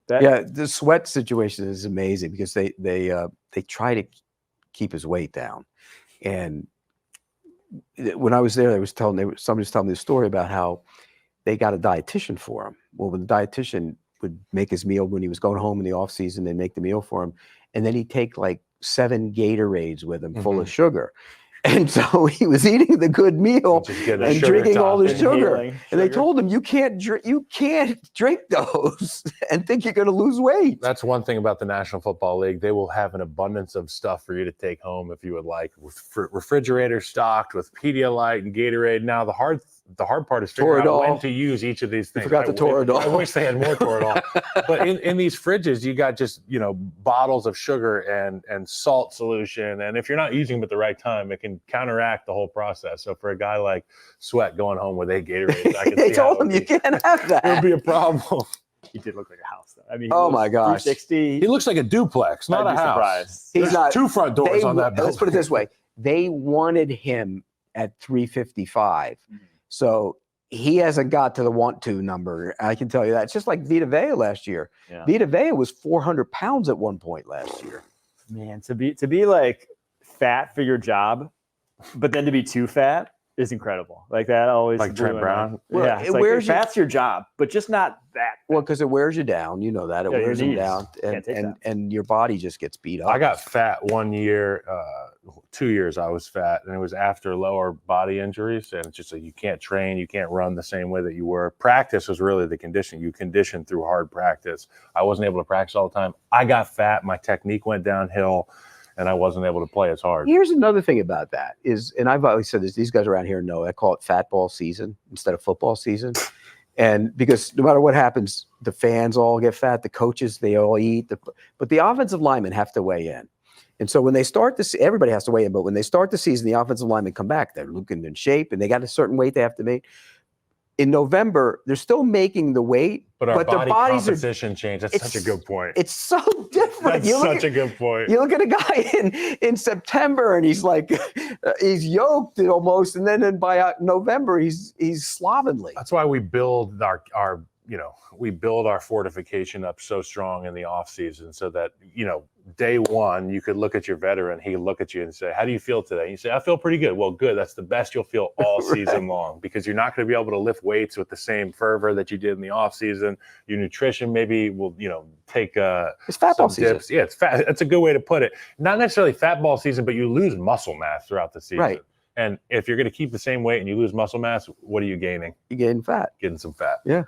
Yeah, the sweat situation is amazing because they try to keep his weight down. And when I was there, somebody was telling me a story about how they got a dietitian for him. Well, when the dietitian would make his meal when he was going home in the off season, they'd make the meal for him, and then he'd take like 7 Gatorades with him full of sugar. And so he was eating the good meal and drinking all the sugar. And they told him, you can't drink those and think you're going to lose weight. That's one thing about the National Football League. They will have an abundance of stuff for you to take home if you would like, with refrigerators stocked with Pedialyte and Gatorade. Now the hard part is figuring out when to use each of these things. You forgot the Toradol. I wish they had more Toradol. But in these fridges, you got just bottles of sugar and salt solution. And if you're not using them at the right time, it can counteract the whole process. So for a guy like Sweat going home with 8 Gatorades, I can they told him you can't have that. It would be a problem. He did look like a house, though. I mean, oh my gosh, 360. He looks like a duplex, not a house. Surprised. He's not 2 front doors on that building. Let's put it this way: they wanted him at 355. So he hasn't got to the want to number. I can tell you that. It's just like Vita Vea last year. Yeah. Vita Vea was 400 pounds at one point last year. Man, to be like fat for your job, but then to be too fat is incredible. Like that always. Like Trent Brown. Well, yeah, it's like, fat's your job, but just not that. Well, because it wears you down. You know that it wears you down, and your body just gets beat up. I got fat one year, 2 years I was fat, and it was after lower body injuries. And it's just like you can't train, you can't run the same way that you were. Practice was really the conditioning. You condition through hard practice. I wasn't able to practice all the time. I got fat, my technique went downhill, and I wasn't able to play as hard. Here's another thing about that is, and I've always said this, these guys around here know, I call it fat ball season instead of football season. And because no matter what happens, the fans all get fat, the coaches, they all eat, but the offensive linemen have to weigh in. And so when they start this, everybody has to weigh in, but when they start the season, the offensive linemen come back, they're looking in shape and they got a certain weight they have to make. In November, they're still making the weight, but their bodies composition changed. That's such a good point. It's so different. That's such a good point. You look at a guy in September and he's like, he's yoked almost, and then by November he's slovenly. That's why we build our fortification up so strong in the off season, so that day one you could look at your veteran, he look at you and say, how do you feel today? And you say, I feel pretty good. Well, good. That's the best you'll feel all season long, because you're not going to be able to lift weights with the same fervor that you did in the off season. Your nutrition maybe will take it's fat ball season. Yeah, it's fat. That's a good way to put it. Not necessarily fat ball season, but you lose muscle mass throughout the season. Right. And if you're going to keep the same weight and you lose muscle mass, what are you gaining? You're getting fat. Getting some fat. Yeah.